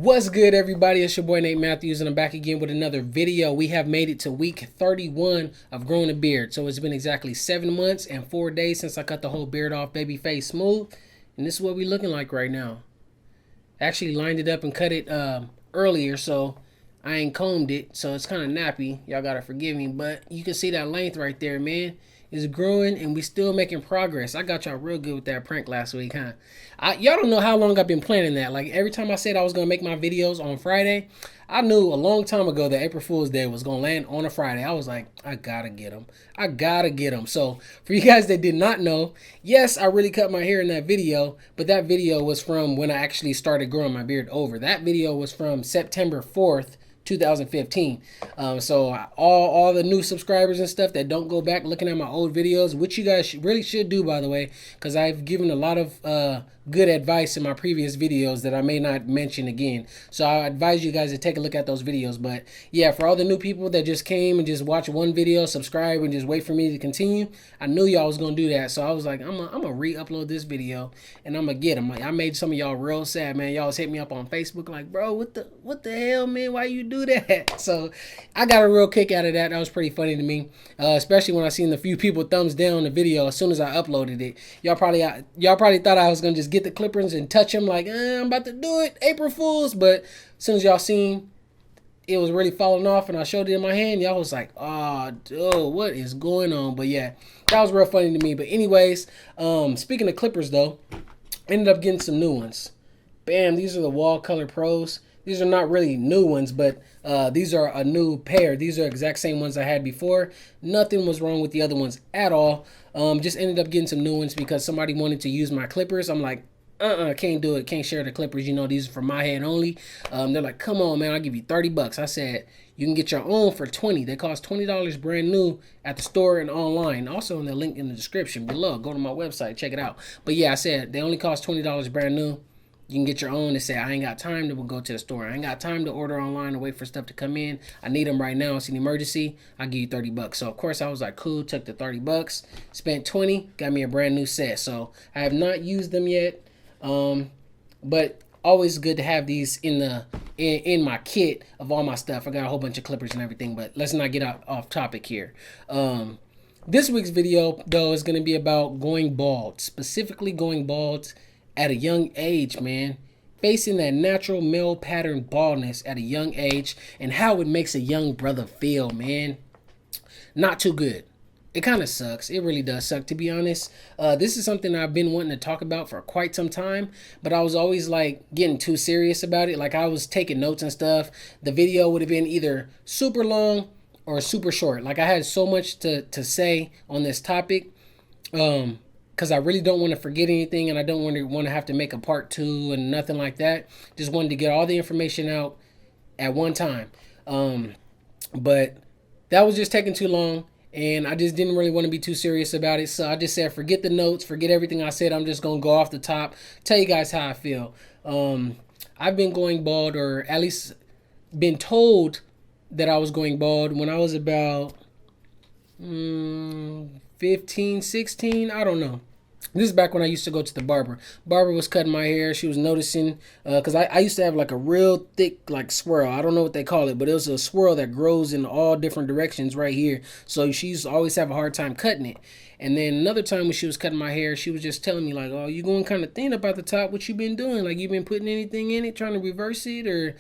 What's good, everybody? It's your boy Nate Matthews, and I'm back again with another video. We have made it to week 31 of growing a beard. So it's been exactly 7 months and 4 days since I cut the whole beard off, baby face smooth. And this is what we're looking like right now. I actually lined it up and cut it earlier, so I ain't combed it. So it's kind of nappy. Y'all gotta forgive me, but you can see that length right there, man. Is growing, and we still making progress. I got y'all real good with that prank last week, huh? Y'all don't know how long I've been planning that. Like, every time I said I was going to make my videos on Friday, I knew a long time ago that April Fool's Day was going to land on a Friday. I was like, I gotta get them. I gotta get them. So, for you guys that did not know, yes, I really cut my hair in that video, but that video was from when I actually started growing my beard over. That video was from September 4th, 2015. So all the new subscribers and stuff that don't go back looking at my old videos, which you guys really should do, by the way, because I've given a lot of good advice in my previous videos that I may not mention again. So I advise you guys to take a look at those videos. But yeah, for all the new people that just came and just watch one video, subscribe, and just wait for me to continue, I knew y'all was gonna do that. So I was like, I'm gonna re-upload this video and I'm gonna get them. Like, I made some of y'all real sad, man. Y'all was hit me up on Facebook like, bro, what the hell, man? Why you do that? So I got a real kick out of that. That was pretty funny to me, especially when I seen the few people thumbs down the video as soon as I uploaded it. Y'all probably thought I was gonna just get the clippers and touch them like, I'm about to do it, April Fools. But as soon as y'all seen it was really falling off and I showed it in my hand, y'all was like, oh, dude, what is going on? But yeah, that was real funny to me. But anyways, speaking of clippers though, ended up getting some new ones. Bam, these are the Wahl Color Pros. These are not really new ones, but these are a new pair. These are exact same ones I had before. Nothing was wrong with the other ones at all. Just ended up getting some new ones because somebody wanted to use my clippers. I'm like, can't do it. Can't share the clippers. You know, these are for my head only. They're like, come on, man, I'll give you 30 bucks. I said, you can get your own for 20. They cost $20 brand new at the store and online. Also in the link in the description below. Go to my website, check it out. But yeah, I said they only cost $20 brand new. You can get your own. They say, I ain't got time to go to the store. I ain't got time to order online and wait for stuff to come in. I need them right now. It's an emergency. I'll give you 30 bucks. So, of course, I was like, cool. Took the 30 bucks. Spent 20. Got me a brand new set. So, I have not used them yet. But always good to have these in my kit of all my stuff. I got a whole bunch of clippers and everything. But let's not get off topic here. This week's video, though, is going to be about going bald. Specifically going bald at a young age, man. Facing that natural male pattern baldness at a young age and how it makes a young brother feel, man. Not too good. It kind of sucks. It really does suck, to be honest. This is something I've been wanting to talk about for quite some time, but I was always like getting too serious about it. Like, I was taking notes and stuff. The video would have been either super long or super short. Like, I had so much to say on this topic. Because I really don't want to forget anything, and I don't want to have to make a part 2 and nothing like that. Just wanted to get all the information out at one time. But that was just taking too long, and I just didn't really want to be too serious about it. So I just said, forget the notes, forget everything I said. I'm just going to go off the top, tell you guys how I feel. I've been going bald, or at least been told that I was going bald when I was about 15, 16, I don't know. This is back when I used to go to the barber. Barber was cutting my hair. She was noticing, because I used to have like a real thick like swirl. I don't know what they call it, but it was a swirl that grows in all different directions right here. So she used to always have a hard time cutting it. And then another time when she was cutting my hair, she was just telling me like, oh, you going kind of thin up at the top. What you been doing? Like, you been putting anything in it, trying to reverse it, or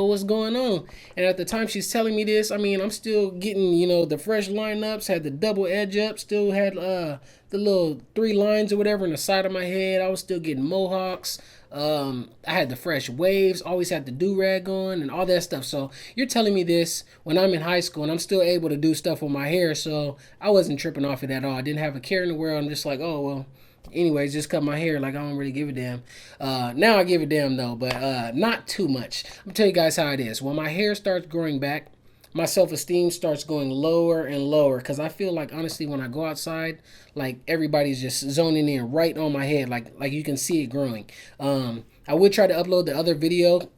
what's going on? And at the time she's telling me this, I mean, I'm still getting, you know, the fresh lineups, had the double edge up, still had the little 3 lines or whatever in the side of my head. I was still getting mohawks. I had the fresh waves, always had the do-rag on and all that stuff. So you're telling me this when I'm in high school and I'm still able to do stuff with my hair. So I wasn't tripping off it at all. I didn't have a care in the world. I'm just like, oh, well, anyways, just cut my hair. Like, I don't really give a damn. Now I give a damn though, but not too much. I'm gonna tell you guys how it is. When my hair starts growing back, my self-esteem starts going lower and lower, because I feel like, honestly, when I go outside, like, everybody's just zoning in right on my head, like you can see it growing. I would try to upload the other video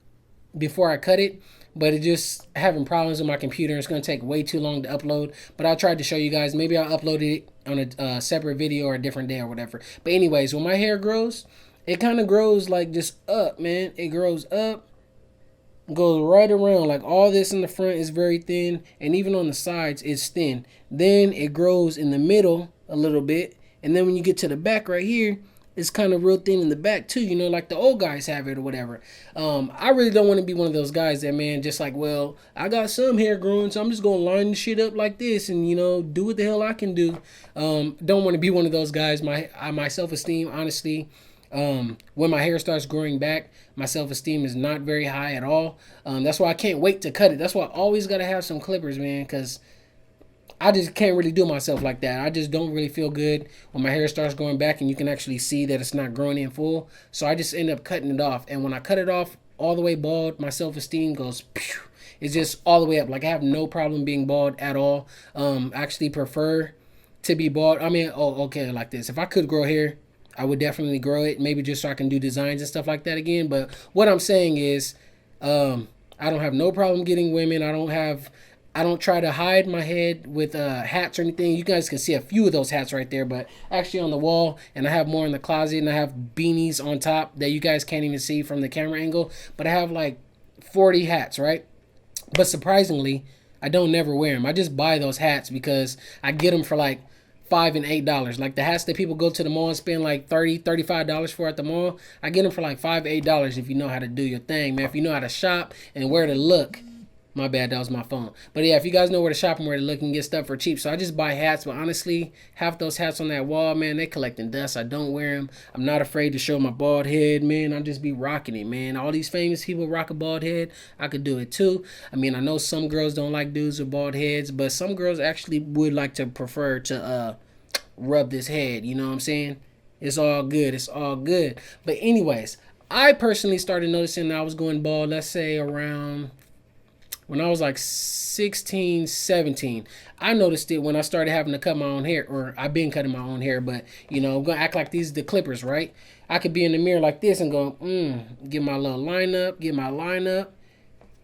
before I cut it, but it just having problems with my computer. It's going to take way too long to upload, but I tried to show you guys. Maybe I'll upload it on a separate video or a different day or whatever. But anyways, when my hair grows, it kind of grows like just up, man. It grows up goes right around. Like all this in the front is very thin, and even on the sides it's thin. Then it grows in the middle a little bit, and then when you get to the back right here, it's kind of real thin in the back too, you know, like the old guys have it or whatever. I really don't want to be one of those guys that, man, just like, well, I got some hair growing, so I'm just gonna line the shit up like this and, you know, do what the hell I can do. Don't want to be one of those guys. My self-esteem, honestly, when my hair starts growing back, my self-esteem is not very high at all. That's why I can't wait to cut it. That's why I always gotta have some clippers, man, because I just can't really do myself like that. I just don't really feel good when my hair starts going back and you can actually see that it's not growing in full. So I just end up cutting it off. And when I cut it off all the way bald, my self-esteem goes, pew. It's just all the way up. Like I have no problem being bald at all. Actually prefer to be bald. I mean, okay, like this. If I could grow hair, I would definitely grow it. Maybe just so I can do designs and stuff like that again. But what I'm saying is, I don't have no problem getting women. I don't try to hide my head with hats or anything. You guys can see a few of those hats right there, but actually on the wall, and I have more in the closet, and I have beanies on top that you guys can't even see from the camera angle. But I have like 40 hats, right? But surprisingly, I don't never wear them. I just buy those hats because I get them for like $5 and $8. Like the hats that people go to the mall and spend like $30, $35 for at the mall, I get them for like $5, $8 if you know how to do your thing, man. If you know how to shop and where to look. My bad, that was my phone. But yeah, if you guys know where to shop and where to look and get stuff for cheap. So I just buy hats, but honestly, half those hats on that wall, man, they collecting dust. I don't wear them. I'm not afraid to show my bald head, man. I just be rocking it, man. All these famous people rock a bald head. I could do it too. I mean, I know some girls don't like dudes with bald heads, but some girls actually would like to prefer to rub this head. You know what I'm saying? It's all good. It's all good. But anyways, I personally started noticing that I was going bald, let's say around when I was like 16, 17. I noticed it when I started having to cut my own hair, or I've been cutting my own hair, but you know, I'm gonna act like these are the clippers, right? I could be in the mirror like this and go, get my little line up, get my line up.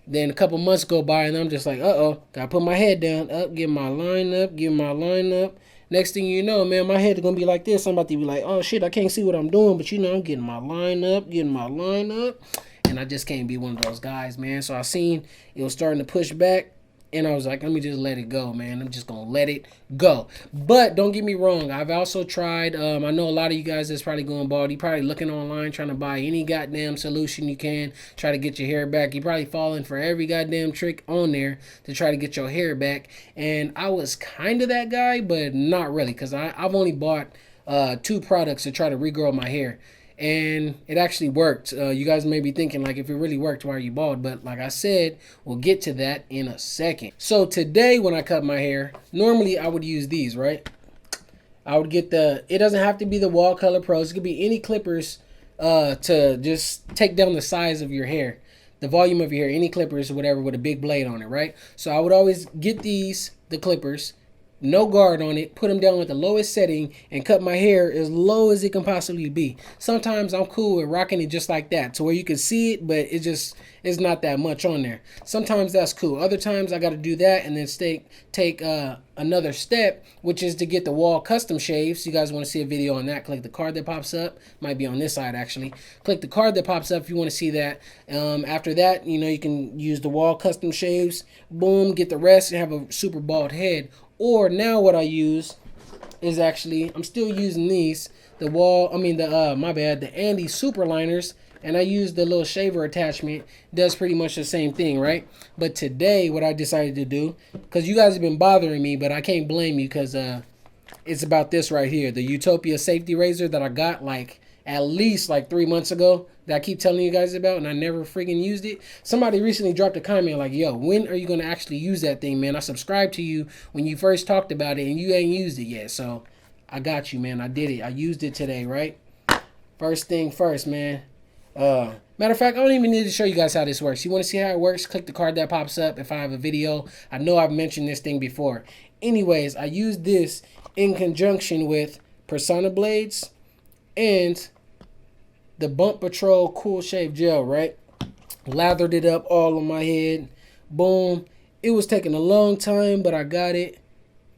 Then a couple months go by and I'm just like, gotta put my head down, up, get my line up, get my line up. Next thing you know, man, my head is gonna be like this. I'm about to be like, oh shit, I can't see what I'm doing, but you know, I'm getting my line up, getting my line up. And I just can't be one of those guys, man. So I seen it was starting to push back, and I was like, let me just let it go, man. I'm just gonna let it go. But don't get me wrong, I've also tried, I know a lot of you guys that's probably going bald. You probably looking online trying to buy any goddamn solution you can, try to get your hair back. You probably falling for every goddamn trick on there to try to get your hair back. And I was kind of that guy, but not really, because I've only bought 2 products to try to regrow my hair. And it actually worked. You guys may be thinking, like, if it really worked, why are you bald? But like I said, we'll get to that in a second. So today when I cut my hair, normally I would use these, right? I would get it doesn't have to be the Wahl Color Pros. It could be any clippers to just take down the size of your hair, the volume of your hair, any clippers or whatever with a big blade on it, right? So I would always get the clippers, no guard on it, put them down with the lowest setting, and cut my hair as low as it can possibly be. Sometimes I'm cool with rocking it just like that, to where you can see it, but it's not that much on there. Sometimes that's cool. Other times I got to do that and then take another step, which is to get the Wahl custom shaves. You guys want to see a video on that, click the card that pops up. Might be on this side actually. Click the card that pops up if you want to see that. After that, you know, you can use the Wahl custom shaves. Boom, get the rest and have a super bald head. Or now what I use is actually, I'm still using these, the Andy super liners, and I use the little shaver attachment. Does pretty much the same thing, right? But today what I decided to do, because you guys have been bothering me, but I can't blame you, because it's about this right here, the Utopia safety razor that I got like at least like 3 months ago, that I keep telling you guys about, and I never freaking used it. Somebody recently dropped a comment like, yo, when are you going to actually use that thing, man? I subscribed to you when you first talked about it and you ain't used it yet. So I got you, man. I did it. I used it today, right? First thing first, man. Matter of fact, I don't even need to show you guys how this works. You want to see how it works? Click the card that pops up if I have a video. I know I've mentioned this thing before. Anyways, I use this in conjunction with Personna Blades and the Bump Patrol Cool Shave Gel, right? Lathered it up all on my head. Boom. It was taking a long time, but I got it.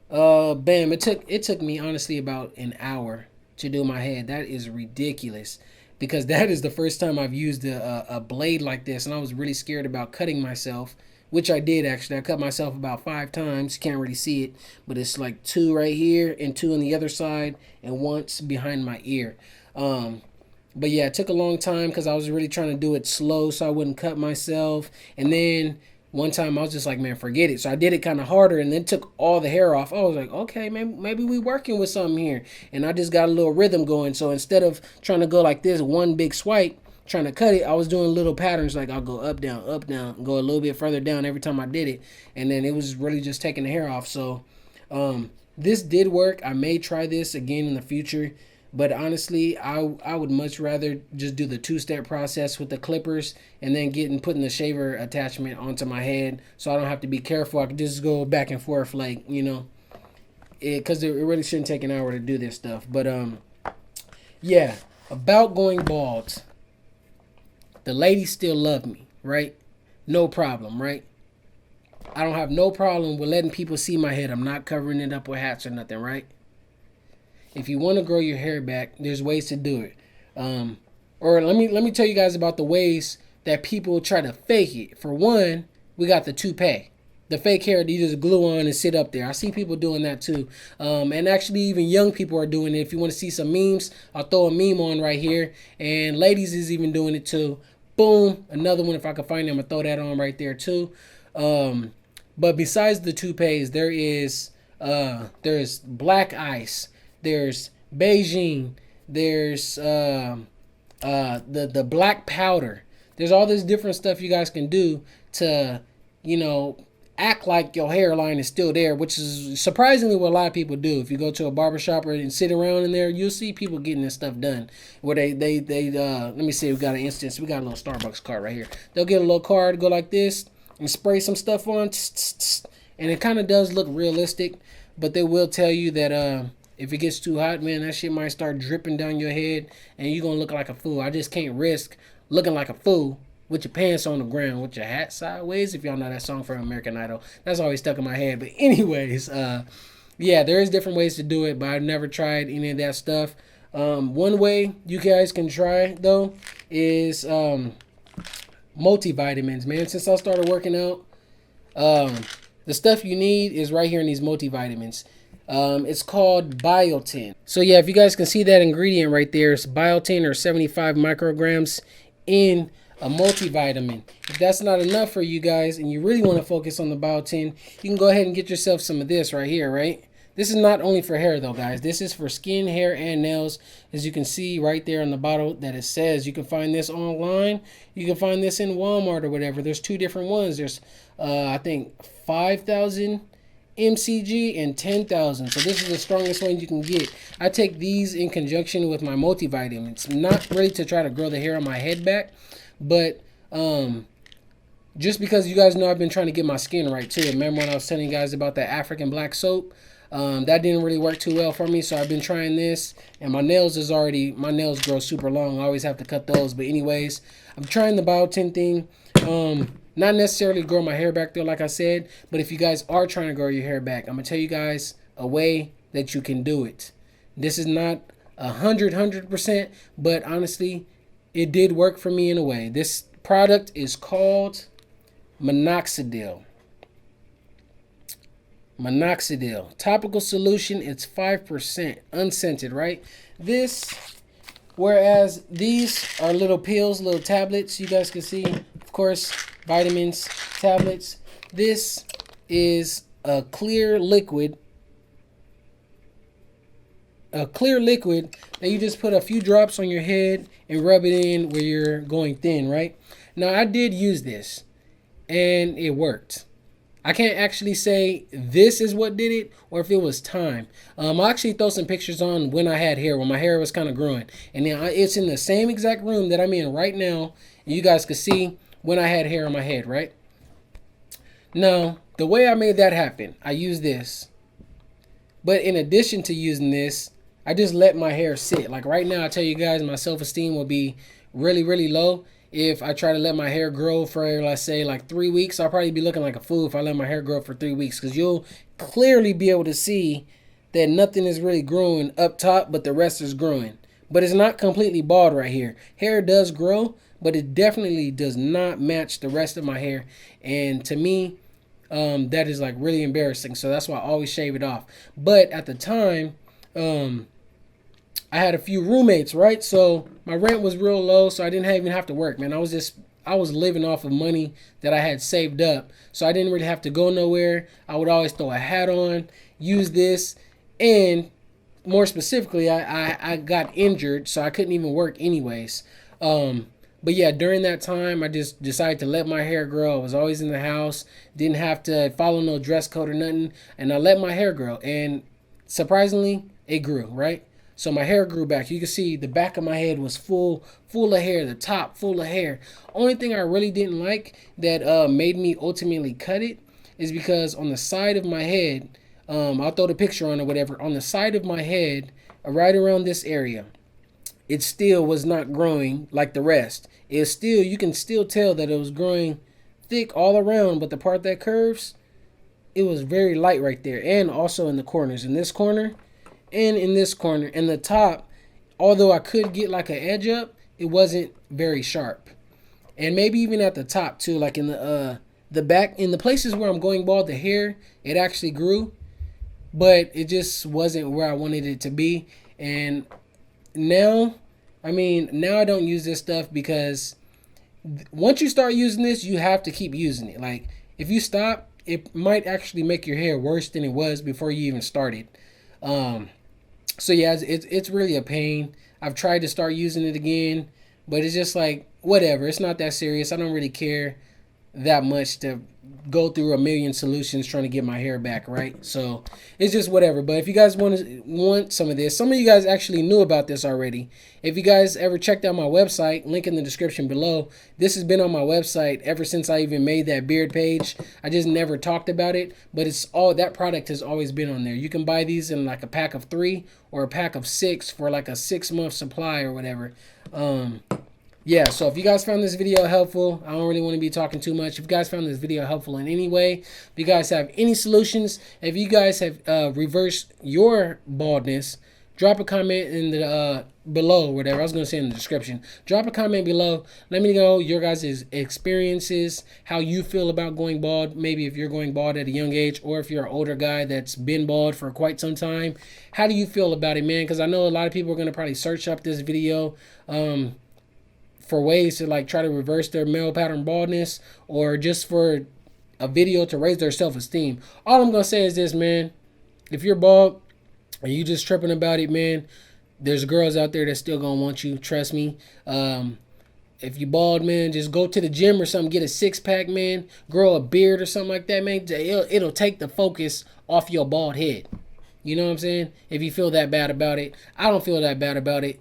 Bam. It took me honestly about an hour to do my head. That is ridiculous. because that is the first time I've used a blade like this, and I was really scared about cutting myself, which I did actually. I cut myself about 5 times. Can't really see it, but it's like 2 right here and 2 on the other side and once behind my ear. But yeah, it took a long time because I was really trying to do it slow so I wouldn't cut myself. And then one time I was just like, man, forget it. So I did it kind of harder and then took all the hair off. I was like, okay, maybe we working with something here. And I just got a little rhythm going. So instead of trying to go like this, one big swipe, trying to cut it, I was doing little patterns. Like I'll go up, down, go a little bit further down every time I did it. And then it was really just taking the hair off. So this did work. I may try this again in the future. But honestly, I would much rather just do the 2-step process with the clippers and then putting the shaver attachment onto my head, so I don't have to be careful. I can just go back and forth, like, you know, because it really shouldn't take an hour to do this stuff. But yeah, about going bald. The ladies still love me, right? No problem, right? I don't have no problem with letting people see my head. I'm not covering it up with hats or nothing, right? If you want to grow your hair back, there's ways to do it. Or let me tell you guys about the ways that people try to fake it. For one, we got the toupee. The fake hair that you just glue on and sit up there. I see people doing that too. And actually even young people are doing it. If you want to see some memes, I'll throw a meme on right here. And ladies is even doing it too. Boom. Another one, if I can find them, I'll throw that on right there too. But besides the toupees, there's black ice. There's Beijing. There's the black powder. There's all this different stuff you guys can do to, you know, act like your hairline is still there, which is surprisingly what a lot of people do. If you go to a barbershop and sit around in there, you'll see people getting this stuff done. Where they let me see, we got an instance. We got a little Starbucks card right here. They'll get a little card, go like this, and spray some stuff on, and it kind of does look realistic, but they will tell you that if it gets too hot, man, that shit might start dripping down your head and you're going to look like a fool. I just can't risk looking like a fool with your pants on the ground, with your hat sideways. If y'all know that song from American Idol, that's always stuck in my head. But anyways, yeah, there is different ways to do it, but I've never tried any of that stuff. One way you guys can try, though, is multivitamins, man. Since I started working out, the stuff you need is right here in these multivitamins. It's called biotin. So yeah, if you guys can see that ingredient right there, it's biotin, or 75 micrograms in a multivitamin. If that's not enough for you guys and you really want to focus on the biotin, you can go ahead and get yourself some of this right here, right? This is not only for hair though, guys. This is for skin, hair, and nails. As you can see right there on the bottle that it says, you can find this online. You can find this in Walmart or whatever. There's 2 different ones. There's I think 5,000 mcg and 10,000. So this is the strongest one you can get. I take these in conjunction with my multivitamins, not really to try to grow the hair on my head back, but just because you guys know I've been trying to get my skin right too. Remember when I was telling you guys about that African black soap? That didn't really work too well for me, so I've been trying this, and my nails grow super long. I always have to cut those. But anyways, I'm trying the biotin thing. Not necessarily grow my hair back though, like I said, but if you guys are trying to grow your hair back, I'm gonna tell you guys a way that you can do it. This is not 100%, but honestly, it did work for me in a way. This product is called minoxidil. Minoxidil topical solution. It's 5% unscented, right? This, whereas these are little pills, little tablets, you guys can see, of course, vitamins, tablets. This is a clear liquid. A clear liquid that you just put a few drops on your head and rub it in where you're going thin, right? Now, I did use this and it worked. I can't actually say this is what did it or if it was time. I'll actually throw some pictures on when I had hair, when my hair was kind of growing. And then it's in the same exact room that I'm in right now. And you guys can see when I had hair on my head, right? Now, the way I made that happen, I used this. But in addition to using this, I just let my hair sit. Like right now, I tell you guys, my self-esteem will be really, really low. If I try to let my hair grow for, let's say, like 3 weeks, I'll probably be looking like a fool if I let my hair grow for 3 weeks. Because you'll clearly be able to see that nothing is really growing up top, but the rest is growing. but it's not completely bald right here. Hair does grow, but it definitely does not match the rest of my hair. And to me, that is like really embarrassing. So that's why I always shave it off. But at the time, I had a few roommates, right? So my rent was real low, so I didn't even have to work, man. I was living off of money that I had saved up. So I didn't really have to go nowhere. I would always throw a hat on, use this, and more specifically, I got injured, so I couldn't even work anyways. But yeah, during that time, I just decided to let my hair grow. I was always in the house, didn't have to follow no dress code or nothing, and I let my hair grow. And surprisingly, it grew, right? So my hair grew back. You can see the back of my head was full of hair, the top full of hair. Only thing I really didn't like that made me ultimately cut it is because on the side of my head, I'll throw the picture on or whatever, on the side of my head, right around this area, it still was not growing like the rest. It's still, you can still tell that it was growing thick all around, but the part that curves, it was very light right there. And also in the corners, in this corner and in this corner. And the top, although I could get like an edge up, it wasn't very sharp. And maybe even at the top too, like in the back, in the places where I'm going bald, the hair, it actually grew, but it just wasn't where I wanted it to be. And now, now I don't use this stuff because once you start using this, you have to keep using it. Like if you stop, it might actually make your hair worse than it was before you even started. So yeah, it's really a pain. I've tried to start using it again, but it's just like, whatever. It's not that serious. I don't really care that much to go through a million solutions trying to get my hair back, right? So it's just whatever. But if you guys want some of this, some of you guys actually knew about this already. If you guys ever checked out my website, link in the description below. This has been on my website ever since I even made that beard page. I just never talked about it, but it's all, that product has always been on there. You can buy these in like a pack of 3 or a pack of 6 for like a 6-month supply or whatever. Yeah, so if you guys found this video helpful, I don't really want to be talking too much. If you guys found this video helpful in any way, if you guys have any solutions, if you guys have reversed your baldness, drop a comment in the below, whatever. I was going to say in the description. Drop a comment below. Let me know your guys' experiences, how you feel about going bald. Maybe if you're going bald at a young age, or if you're an older guy that's been bald for quite some time. How do you feel about it, man? Because I know a lot of people are going to probably search up this video for ways to like try to reverse their male pattern baldness, or just for a video to raise their self-esteem. All I'm gonna say is this, man. If you're bald and you just tripping about it, man, there's girls out there that still gonna want you. Trust me. If you bald, man, just go to the gym or something, get a 6-pack, man, grow a beard or something like that, man. It'll take the focus off your bald head. You know what I'm saying? If you feel that bad about it. I don't feel that bad about it,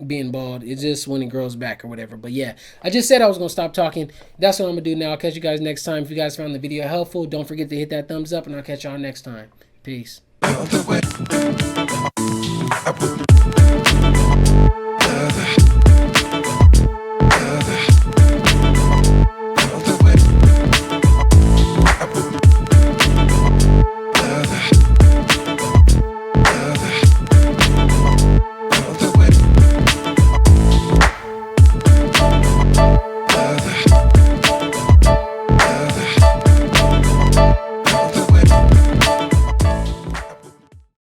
being bald. It's just when it grows back or whatever. But yeah, I just said I was gonna stop talking. That's what I'm gonna do now. I'll catch you guys next time. If you guys found the video helpful, don't forget to hit that thumbs up, and I'll catch y'all next time. Peace. The